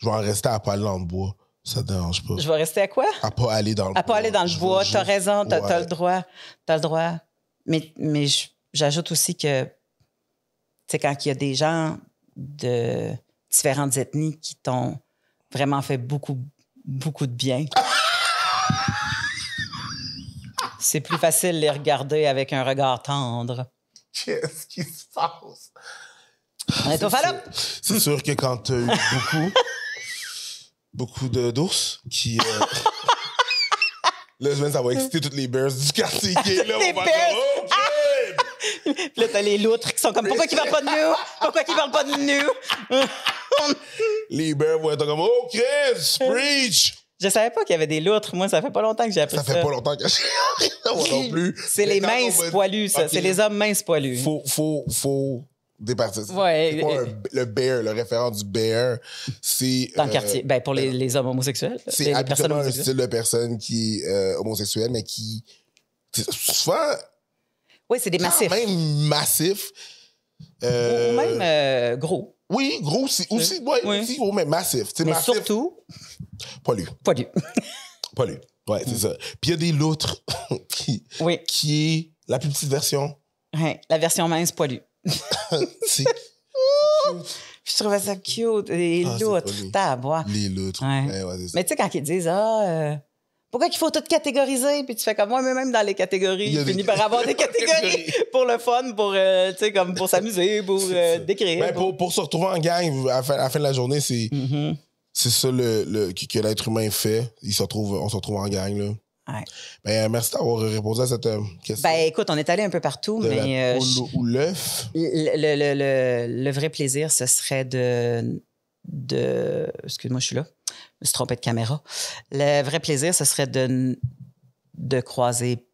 vais en rester à pas aller dans le bois. Ça te dérange pas. Je vais rester à quoi? À pas aller dans le bois. À pas aller dans le Je bois. veux T'as juste- raison, t'as ouais. le droit. T'as le droit. Mais j'ajoute aussi que, tu sais, quand il y a des gens de différentes ethnies qui t'ont vraiment fait beaucoup, beaucoup de bien, c'est plus facile de les regarder avec un regard tendre. Qu'est-ce qui se passe? On est au Fallop! C'est sûr que quand tu as eu beaucoup d'ours qui... Là, ça va exciter toutes les bears du quartier qui est là. Les On va bears! dire, OK! Puis là, t'as les loutres qui sont comme « Pourquoi qu'ils parlent pas de nous? Pourquoi qu'ils parlent pas de nous? » Les bears vont être comme, oh, Chris, preach! Je savais pas qu'il y avait des loutres. Moi, ça fait pas longtemps que j'ai appris Ça ça. fait pas longtemps que moi non plus. C'est les Mais quand minces on va- poilus, ça. OK. C'est les hommes minces poilus. Faut départir ça. Ouais. C'est quoi le bear, le référent du bear? C'est... Dans le quartier. Ben, pour les hommes homosexuels. C'est les personnes habituellement un homosexuelles. style de personne qui est homosexuelle, mais qui... Souvent, Oui, c'est des massifs. Quand même massifs. Ou même gros. Oui, gros aussi. Aussi gros, mais massif. Mais massif, surtout... poilu. Poilu. Poilu. Ouais, c'est ça. Puis il y a des loutres qui est la plus petite version. Ouais, la version mince poilue. C'est Je trouvais ça cute. Les loutres, tabois. Les loutres. Ouais. Ouais, c'est ça. Mais tu sais, quand ils disent pourquoi qu'il faut tout catégoriser? Puis tu fais comme moi, mais même dans les catégories, il finit par avoir des catégories pour le fun, pour, tu sais, comme pour s'amuser, pour décrire. Ben, pour se retrouver en gang, à la fin de la journée, c'est ça que l'être humain fait. On se retrouve en gang, là. Ouais. Ben, merci d'avoir répondu à cette question. Ben, écoute, on est allé un peu partout, mais... la poule ou l'œuf? Le vrai plaisir, ce serait de... Excuse-moi, je suis là. Je me suis trompée de caméra. Le vrai plaisir, ce serait de croiser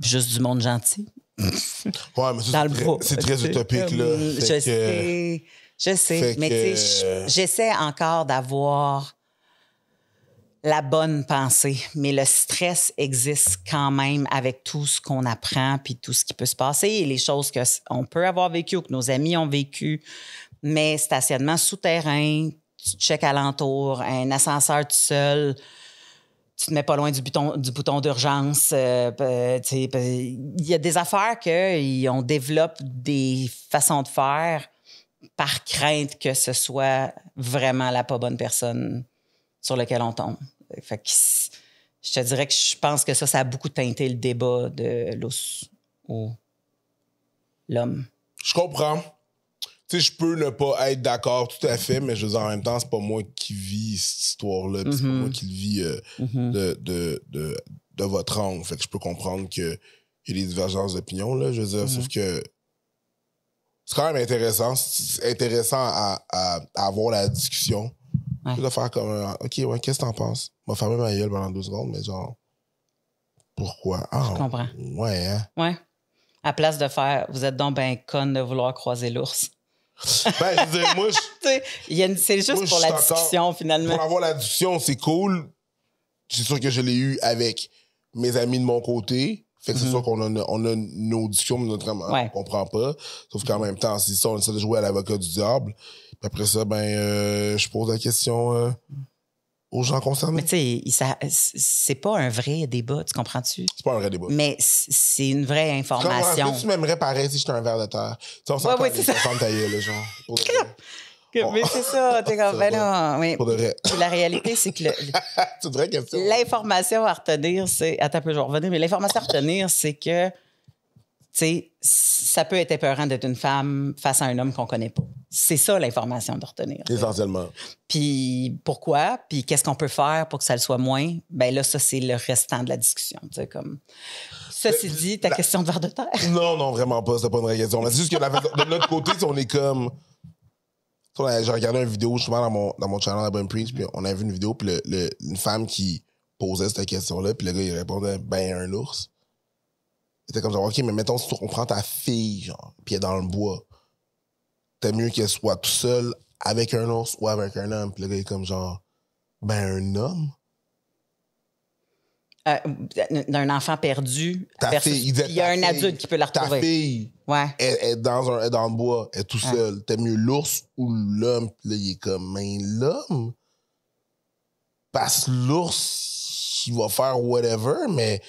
juste du monde gentil. Ouais, mais dans le bois. C'est très utopique, là. Je sais. Mais tu sais, j'essaie encore d'avoir la bonne pensée. Mais le stress existe quand même avec tout ce qu'on apprend puis tout ce qui peut se passer et les choses qu'on peut avoir vécues ou que nos amis ont vécues. Mais stationnement souterrain, tu checkes alentour, un ascenseur tout seul, tu te mets pas loin du bouton d'urgence. Il y a des affaires qu'on développe des façons de faire par crainte que ce soit vraiment la pas bonne personne sur laquelle on tombe. Fait que je te dirais que je pense que ça a beaucoup teinté le débat de l'os ou l'homme. Je comprends. Tu sais, je peux ne pas être d'accord tout à fait, mais je veux dire, en même temps, c'est pas moi qui vis cette histoire-là, c'est pas moi qui le vis de votre angle. Fait que je peux comprendre qu'il y a des divergences d'opinion, là, je veux dire, sauf que c'est quand même intéressant. C'est intéressant à avoir la discussion. Ouais. De faire comme, OK, ouais, qu'est-ce que t'en penses? On va fermer ma gueule pendant 2 secondes, mais genre, pourquoi? Ah, je comprends. Ouais, hein? Ouais. À place de faire, vous êtes donc ben conne de vouloir croiser l'ours. Ben, je veux dire, moi, c'est juste moi, pour la discussion, finalement. Pour avoir la discussion, c'est cool. C'est sûr que je l'ai eu avec mes amis de mon côté. Fait que c'est sûr qu'on a nos discussions, mais notamment, on comprend pas. Sauf qu'en même temps, c'est ça, on essaie de jouer à l'avocat du diable. Puis après ça, ben, je pose la question aux gens concernés. Mais tu sais, c'est pas un vrai débat, tu comprends-tu? C'est pas un vrai débat. Mais c'est une vraie information. Est-ce que tu m'aimerais pareil si j'étais un ver de terre? Tu sais, on s'entend c'est ça. Ta gueule, genre. Mais c'est ça, t'es comme, ben là, oui. Pour de vrai. Puis la réalité, c'est que c'est une vraie question. L'information à retenir, c'est... Attends un peu, je vais revenir, mais l'information à retenir, c'est que, tu sais, ça peut être épeurant d'être une femme face à un homme qu'on connaît pas. C'est ça, l'information de retenir. Essentiellement. Puis pourquoi? Puis qu'est-ce qu'on peut faire pour que ça le soit moins? Ben là, ça, c'est le restant de la discussion. Tu sais, comme... Ceci dit, ta question de ver de terre? Non, vraiment pas. C'est pas une vraie question. C'est juste que de notre côté, on est comme... J'ai regardé une vidéo justement dans mon channel à Bon Preach, puis on a vu une vidéo, puis une femme qui posait cette question-là, puis le gars, il répondait, ben, un ours. Il était comme genre, OK, mais mettons, si on prend ta fille, genre, puis elle est dans le bois, t'es mieux qu'elle soit tout seule avec un ours ou avec un homme. Puis le gars, il est comme genre, ben, un homme? D'un enfant perdu. Ta fille, il y a un adulte qui peut la retrouver. Ta fille, elle est dans le bois, elle est tout seul. T'es mieux l'ours ou l'homme? Puis là, il est comme, mais l'homme? Parce que l'ours, il va faire whatever, mais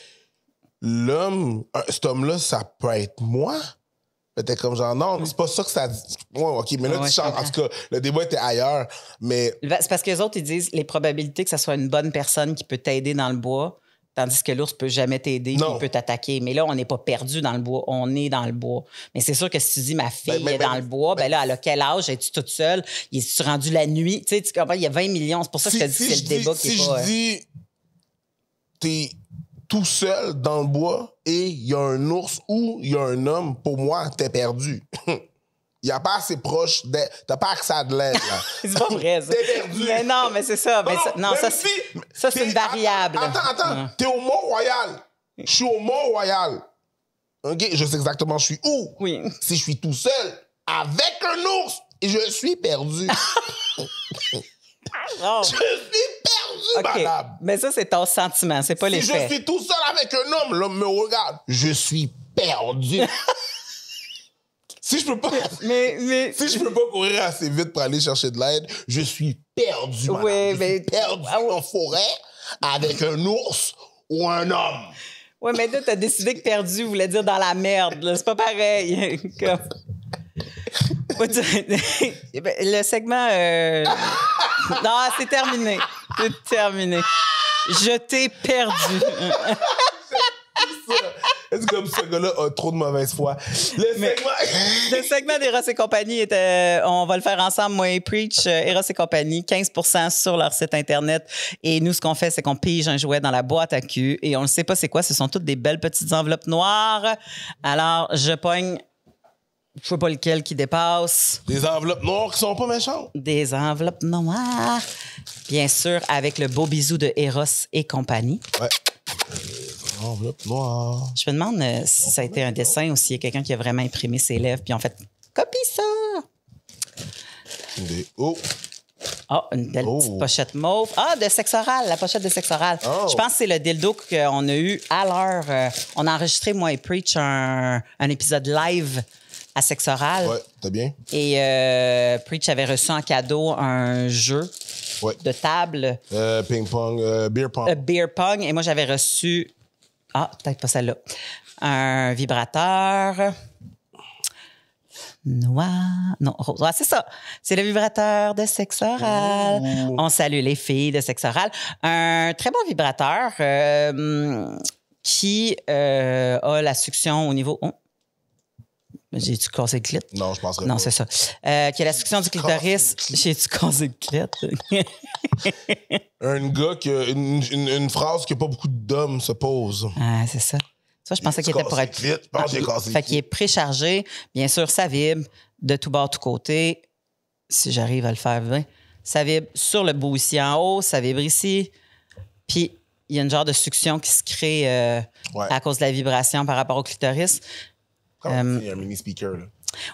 l'homme, cet homme-là, ça peut être moi? T'es comme genre, non, c'est pas ça que ça dit. Ouais, OK, mais là, tu changes. En tout cas, le débat était ailleurs, mais... C'est parce que les autres, ils disent les probabilités que ça soit une bonne personne qui peut t'aider dans le bois, tandis que l'ours peut jamais t'aider, il peut t'attaquer. Mais là, on n'est pas perdu dans le bois, on est dans le bois. Mais c'est sûr que si tu dis ma fille est dans le bois, ben là, elle a quel âge? Es-tu toute seule? Es-tu rendue la nuit? Tu sais, tu comprends, il y a 20 millions. C'est pour ça que je te dis que c'est le débat qui est pas... Si je dis, t'es tout seul dans le bois et il y a un ours ou il y a un homme, pour moi, t'es perdu. Il n'y a pas assez proche t'as pas accès à de l'aide, là. C'est pas vrai, ça. T'es perdu. Mais non, mais c'est ça. Ça, c'est une variable. Attends. T'es au Mont-Royal. Je suis au Mont-Royal. OK? Je sais exactement je suis où. Oui. Si je suis tout seul avec un ours, je suis perdu. Oh. Je suis perdu, madame. Mais ça, c'est ton sentiment, c'est pas les faits. Si je suis tout seul avec un homme, l'homme me regarde. Je suis perdu. perdu. Si je peux pas courir assez vite pour aller chercher de l'aide, je suis perdu, madame. Oui, je suis perdu en forêt avec un ours ou un homme. Oui, mais là, t'as décidé que perdu voulait dire dans la merde. Là. C'est pas pareil. Comme... Le segment... Non, c'est terminé. C'est terminé. Je t'ai perdu. C'est comme ce gars-là a trop de mauvaise foi. Le segment d'Eros et compagnie, on va le faire ensemble, moi et Preach, Eros et compagnie, 15% sur leur site Internet. Et nous, ce qu'on fait, c'est qu'on pige un jouet dans la boîte à cul et on ne sait pas c'est quoi. Ce sont toutes des belles petites enveloppes noires. Alors, je pogne, je sais pas lequel qui dépasse. Des enveloppes noires qui sont pas méchantes. Des enveloppes noires. Bien sûr, avec le beau bisou de Eros et compagnie. Ouais. Enveloppe noire. Je me demande si ça a été un dessin ou s'il y a quelqu'un qui a vraiment imprimé ses lèvres puis en fait, copie ça! Oh! Oh, une belle petite pochette mauve. Ah, de sexe oral, la pochette de sexe oral. Oh. Je pense que c'est le dildo qu'on a eu à l'heure. On a enregistré, moi et Preach, un épisode live à sexe oral. Ouais, t'as bien. Et Preach avait reçu en cadeau un jeu de table. Ping-pong, beer pong. Beer pong. Et moi, j'avais reçu... Ah, peut-être pas celle-là. Un vibrateur... noir. Non, rose. Ah, c'est ça. C'est le vibrateur de sexe oral. Ouh. On salue les filles de sexe oral. Un très bon vibrateur qui a la succion au niveau... Oh. J'ai-tu cassé le clit? Non, je penserais non, pas. C'est ça. Qui a la succion du clitoris. J'ai-tu cassé le clit? Un gars qui a une phrase que pas beaucoup d'hommes se posent. Ah, c'est ça. Ça, je pensais qu'il était pour être... Je pense que j'ai cassé. Fait qu'il est préchargé. Bien sûr, ça vibre de tout bord, tout côté. Si j'arrive à le faire bien. Ça vibre sur le bout ici en haut. Ça vibre ici. Puis, il y a une genre de succion qui se crée à cause de la vibration par rapport au clitoris. Comme un mini speaker, là.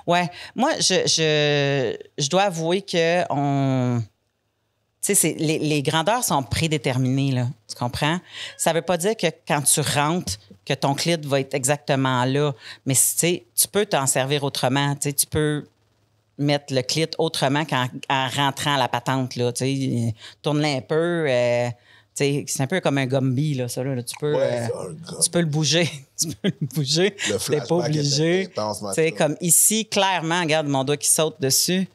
Ouais. Moi, je dois avouer que tu sais, les grandeurs sont prédéterminées, là. Tu comprends? Ça veut pas dire que quand tu rentres, que ton clit va être exactement là. Mais, tu sais, tu peux t'en servir autrement. Tu sais, tu peux mettre le clit autrement qu'en rentrant à la patente, là. Tu sais, tourne-le un peu. Tu sais, c'est un peu comme un Gumby, là, ça, là. Tu peux le bouger. Tu peux le bouger. Le flashback pas obligé. Tu sais, comme ici, clairement, regarde mon doigt qui saute dessus.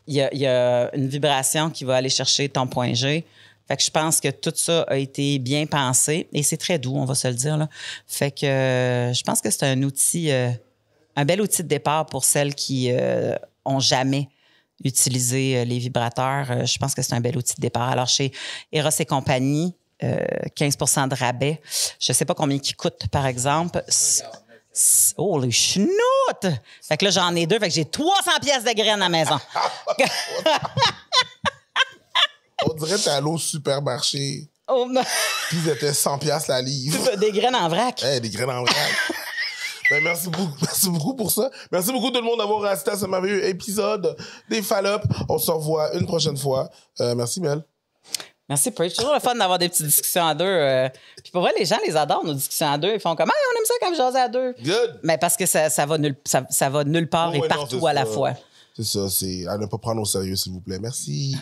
Il y a une vibration qui va aller chercher ton point G. Fait que je pense que tout ça a été bien pensé. Et c'est très doux, on va se le dire, là. Fait que je pense que c'est un outil, un bel outil de départ pour celles qui ont jamais utilisé les vibrateurs. Je pense que c'est un bel outil de départ. Alors, chez Eros et compagnie, 15% de rabais. Je sais pas combien il coûte, par exemple. Oh, les chenoutes! Fait que là, j'en ai 2. Fait que j'ai 300 pièces de graines à la maison. On dirait que t'es allé au supermarché. Oh, non. Puis ils étaient 100 pièces la livre. Des graines en vrac. Hey, des graines en vrac. Ben, merci beaucoup pour ça. Merci beaucoup tout le monde d'avoir assisté à ce merveilleux épisode des Fallops. On se revoit une prochaine fois. Merci, Mel. Merci, Preach. C'est toujours le fun d'avoir des petites discussions à deux. Puis pour vrai, les gens les adorent, nos discussions à deux. Ils font comme, hey, on aime ça quand je jase à deux. Good. Mais parce que ça va nulle part et partout à la fois. C'est ça. C'est à ne pas prendre au sérieux, s'il vous plaît. Merci.